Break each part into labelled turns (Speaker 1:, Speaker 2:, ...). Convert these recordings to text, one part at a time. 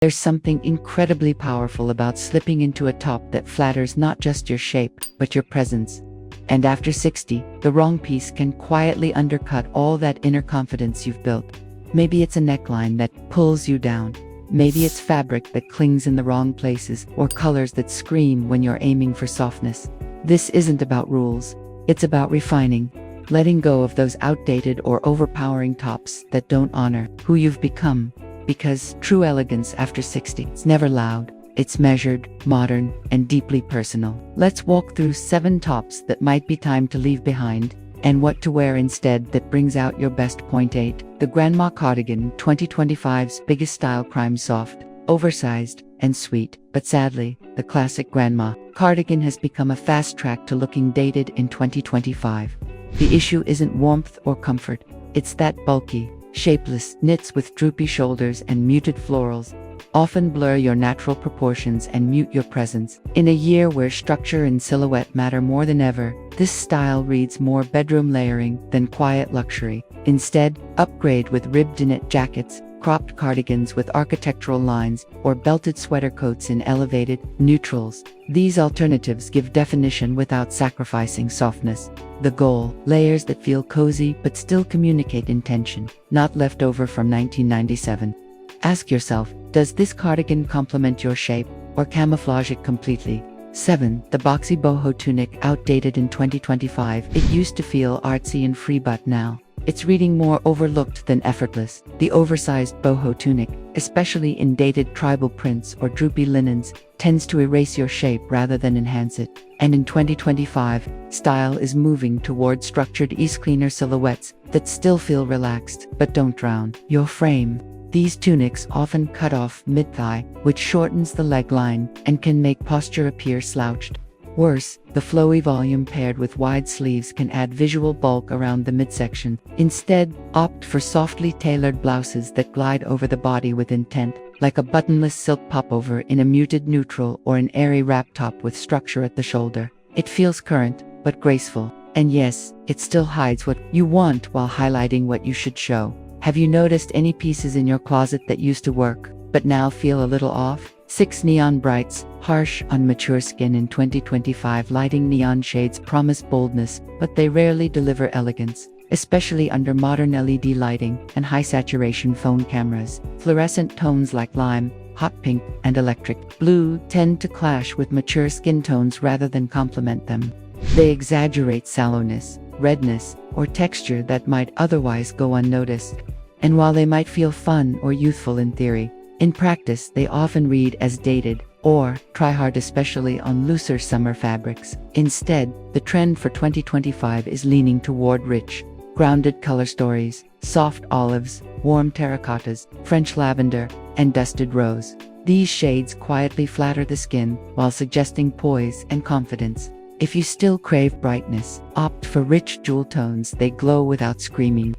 Speaker 1: There's something incredibly powerful about slipping into a top that flatters not just your shape, but your presence. And after 60, the wrong piece can quietly undercut all that inner confidence you've built. Maybe it's a neckline that pulls you down. Maybe it's fabric that clings in the wrong places, or colors that scream when you're aiming for softness. This isn't about rules. It's about refining, letting go of those outdated or overpowering tops that don't honor who you've become. Because true elegance after 60 is never loud. It's measured, modern, and deeply personal. Let's walk through 7 tops that might be time to leave behind, and what to wear instead that brings out your best. Point 8. The Grandma Cardigan, 2025's biggest style crime. Soft, oversized, and sweet. But sadly, the classic grandma cardigan has become a fast track to looking dated in 2025. The issue isn't warmth or comfort. It's that bulky, shapeless knits with droopy shoulders and muted florals often blur your natural proportions and mute your presence. In a year where structure and silhouette matter more than ever, this style reads more bedroom layering than quiet luxury. Instead, upgrade with ribbed knit jackets, cropped cardigans with architectural lines, or belted sweater coats in elevated neutrals. These alternatives give definition without sacrificing softness. The goal: layers that feel cozy but still communicate intention, not leftover from 1997. Ask yourself, does this cardigan complement your shape, or camouflage it completely? 7. The boxy boho tunic, outdated in 2025. It used to feel artsy and free, but now it's reading more overlooked than effortless. The oversized boho tunic, especially in dated tribal prints or droopy linens, tends to erase your shape rather than enhance it. And in 2025, style is moving toward structured ease-cleaner silhouettes that still feel relaxed but don't drown your frame. These tunics often cut off mid-thigh, which shortens the leg line and can make posture appear slouched. Worse, the flowy volume paired with wide sleeves can add visual bulk around the midsection. Instead, opt for softly tailored blouses that glide over the body with intent, like a buttonless silk popover in a muted neutral or an airy wrap top with structure at the shoulder. It feels current, but graceful. And yes, it still hides what you want while highlighting what you should show. Have you noticed any pieces in your closet that used to work, but now feel a little off? 6. Neon brights, harsh on mature skin. In 2025, lighting neon shades promise boldness, but they rarely deliver elegance, especially under modern LED lighting and high-saturation phone cameras. Fluorescent tones like lime, hot pink, and electric blue tend to clash with mature skin tones rather than complement them. They exaggerate sallowness, redness, or texture that might otherwise go unnoticed. And while they might feel fun or youthful in theory, in practice they often read as dated or try hard, especially on looser summer fabrics. Instead, the trend for 2025 is leaning toward rich, grounded color stories: soft olives, warm terracottas, French lavender, and dusted rose. These shades quietly flatter the skin while suggesting poise and confidence. If you still crave brightness, opt for rich jewel tones. They glow without screaming.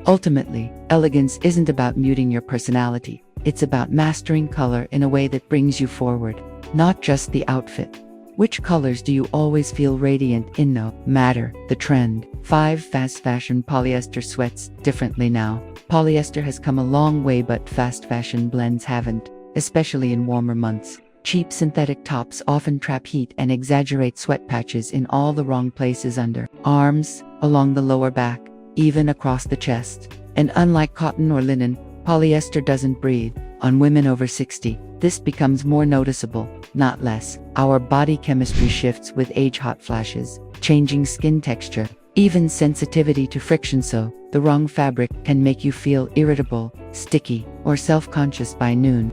Speaker 1: Ultimately, elegance isn't about muting your personality. It's about mastering color in a way that brings you forward, not just the outfit. Which colors do you always feel radiant in? No matter the trend. 5. Fast fashion polyester sweats differently now. Polyester has come a long way, but fast fashion blends haven't, especially in warmer months. Cheap synthetic tops often trap heat and exaggerate sweat patches in all the wrong places: under arms, along the lower back, even across the chest. And unlike cotton or linen, polyester doesn't breathe. On women over 60, this becomes more noticeable, not less. Our body chemistry shifts with age: hot flashes, changing skin texture, even sensitivity to friction. So, the wrong fabric can make you feel irritable, sticky, or self-conscious by noon.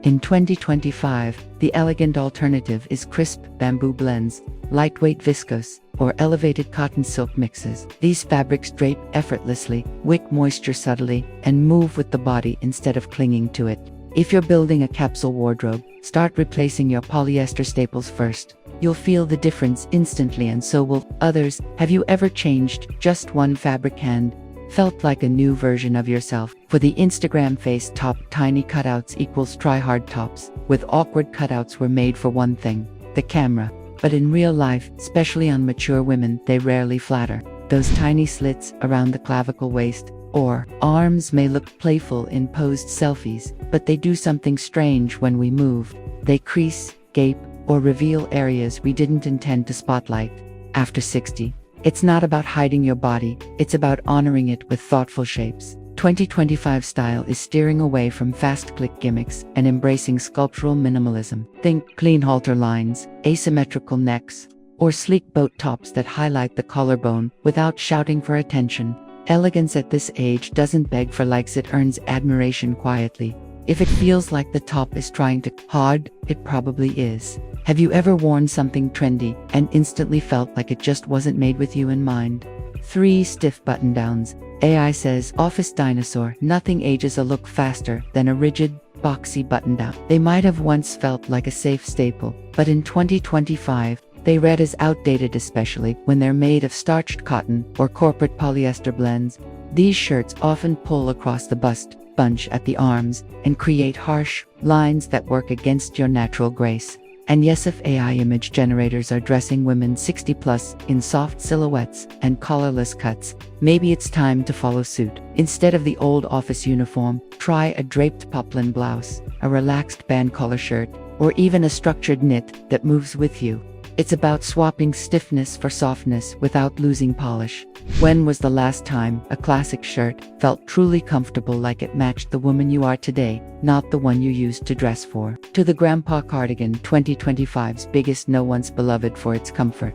Speaker 1: In 2025, the elegant alternative is crisp bamboo blends, lightweight viscose, or elevated cotton silk mixes. These fabrics drape effortlessly, wick moisture subtly, and move with the body instead of clinging to it. If you're building a capsule wardrobe, start replacing your polyester staples first. You'll feel the difference instantly, and so will others. Have you ever changed just one fabric and felt like a new version of yourself? For the Instagram face top, tiny cutouts equals try hard tops with awkward cutouts were made for one thing: the camera. But in real life, especially on mature women, they rarely flatter. Those tiny slits around the clavicle waist, Or, arms may look playful in posed selfies, but they do something strange when we move. They crease, gape, or reveal areas we didn't intend to spotlight. After 60, it's not about hiding your body, it's about honoring it with thoughtful shapes. 2025 style is steering away from fast-click gimmicks and embracing sculptural minimalism. Think clean halter lines, asymmetrical necks, or sleek boat tops that highlight the collarbone without shouting for attention. Elegance at this age doesn't beg for likes, it earns admiration quietly. If it feels like the top is trying to hard, it probably is. Have you ever worn something trendy and instantly felt like it just wasn't made with you in mind? 3 stiff button-downs. AI says, office dinosaur, nothing ages a look faster than a rigid, boxy button-down. They might have once felt like a safe staple, but in 2025, they read as outdated, especially when they're made of starched cotton or corporate polyester blends. These shirts often pull across the bust, bunch at the arms, and create harsh lines that work against your natural grace. And yes, if AI image generators are dressing women 60 plus in soft silhouettes and collarless cuts, maybe it's time to follow suit. Instead of the old office uniform, try a draped poplin blouse, a relaxed band collar shirt, or even a structured knit that moves with you. It's about swapping stiffness for softness without losing polish. When was the last time a classic shirt felt truly comfortable, like it matched the woman you are today, not the one you used to dress for? To the grandpa cardigan, 2025's biggest, no once beloved for its comfort.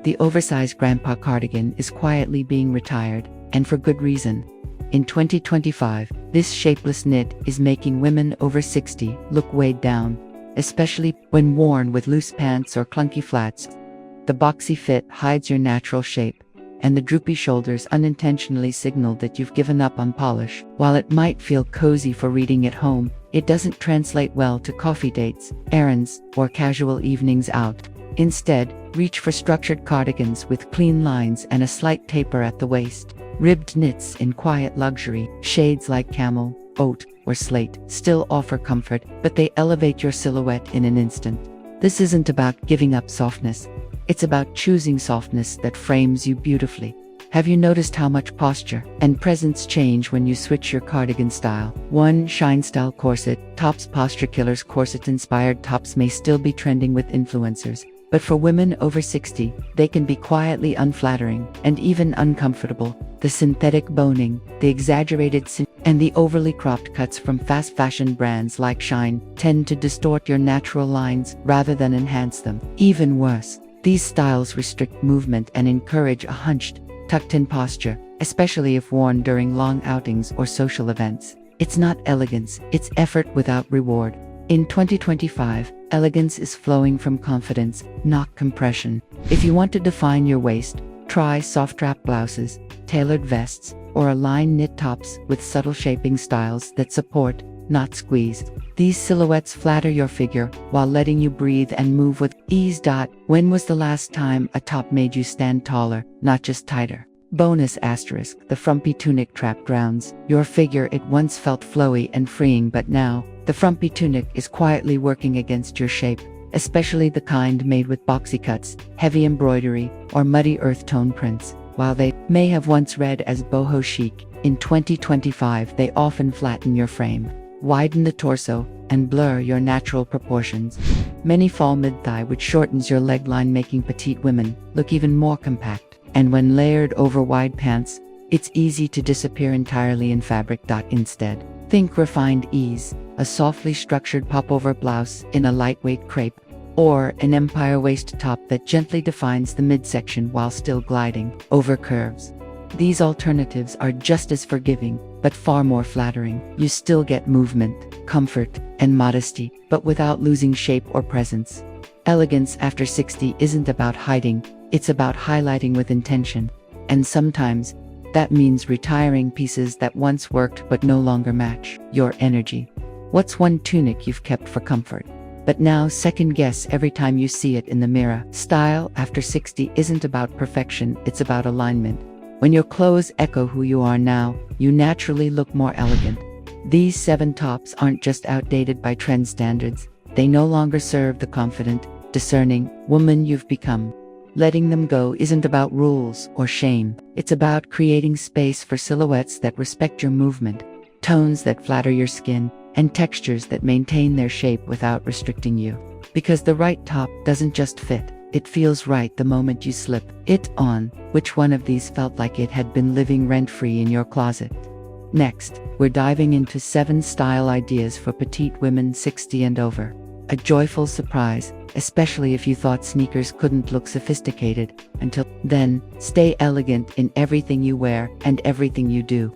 Speaker 1: The oversized grandpa cardigan is quietly being retired, and for good reason. In 2025, this shapeless knit is making women over 60 look weighed down, especially when worn with loose pants or clunky flats. The boxy fit hides your natural shape, and the droopy shoulders unintentionally signal that you've given up on polish. While it might feel cozy for reading at home, it doesn't translate well to coffee dates, errands, or casual evenings out. Instead, reach for structured cardigans with clean lines and a slight taper at the waist. Ribbed knits in quiet luxury, shades like camel, oat, or slate, still offer comfort, but they elevate your silhouette in an instant. This isn't about giving up softness. It's about choosing softness that frames you beautifully. Have you noticed how much posture and presence change when you switch your cardigan style? 1. Shine style corset. Tops. Posture killers. Corset-inspired tops may still be trending with influencers, but for women over 60, they can be quietly unflattering and even uncomfortable. The synthetic boning, the exaggerated and the overly cropped cuts from fast fashion brands like Shine tend to distort your natural lines rather than enhance them. Even worse, these styles restrict movement and encourage a hunched, tucked-in posture, especially if worn during long outings or social events. It's not elegance, it's effort without reward. In 2025, elegance is flowing from confidence, not compression. If you want to define your waist, try soft wrap blouses, tailored vests, or align knit tops with subtle shaping styles that support, not squeeze. These silhouettes flatter your figure while letting you breathe and move with ease. When was the last time a top made you stand taller, not just tighter? Bonus asterisk, the frumpy tunic trap grounds your figure. It once felt flowy and freeing, but now, the frumpy tunic is quietly working against your shape, especially the kind made with boxy cuts, heavy embroidery, or muddy earth tone prints. While they may have once read as boho chic, in 2025 they often flatten your frame, widen the torso, and blur your natural proportions. Many fall mid-thigh, which shortens your leg line, making petite women look even more compact. And when layered over wide pants, it's easy to disappear entirely in fabric. Instead, think refined ease, a softly structured popover blouse in a lightweight crepe, or an empire waist top that gently defines the midsection while still gliding over curves. These alternatives are just as forgiving, but far more flattering. You still get movement, comfort, and modesty, but without losing shape or presence. Elegance after 60 isn't about hiding, it's about highlighting with intention. And sometimes, that means retiring pieces that once worked but no longer match your energy. What's one tunic you've kept for comfort, but now second guess every time you see it in the mirror? Style after 60 isn't about perfection, it's about alignment. When your clothes echo who you are now, you naturally look more elegant. These 7 tops aren't just outdated by trend standards, they no longer serve the confident, discerning woman you've become. Letting them go isn't about rules or shame. It's about creating space for silhouettes that respect your movement, tones that flatter your skin, and textures that maintain their shape without restricting you. Because the right top doesn't just fit, it feels right the moment you slip it on. Which one of these felt like it had been living rent-free in your closet? Next, we're diving into 7 style ideas for petite women 60 and over. A joyful surprise, especially if you thought sneakers couldn't look sophisticated until then. Stay elegant in everything you wear and everything you do.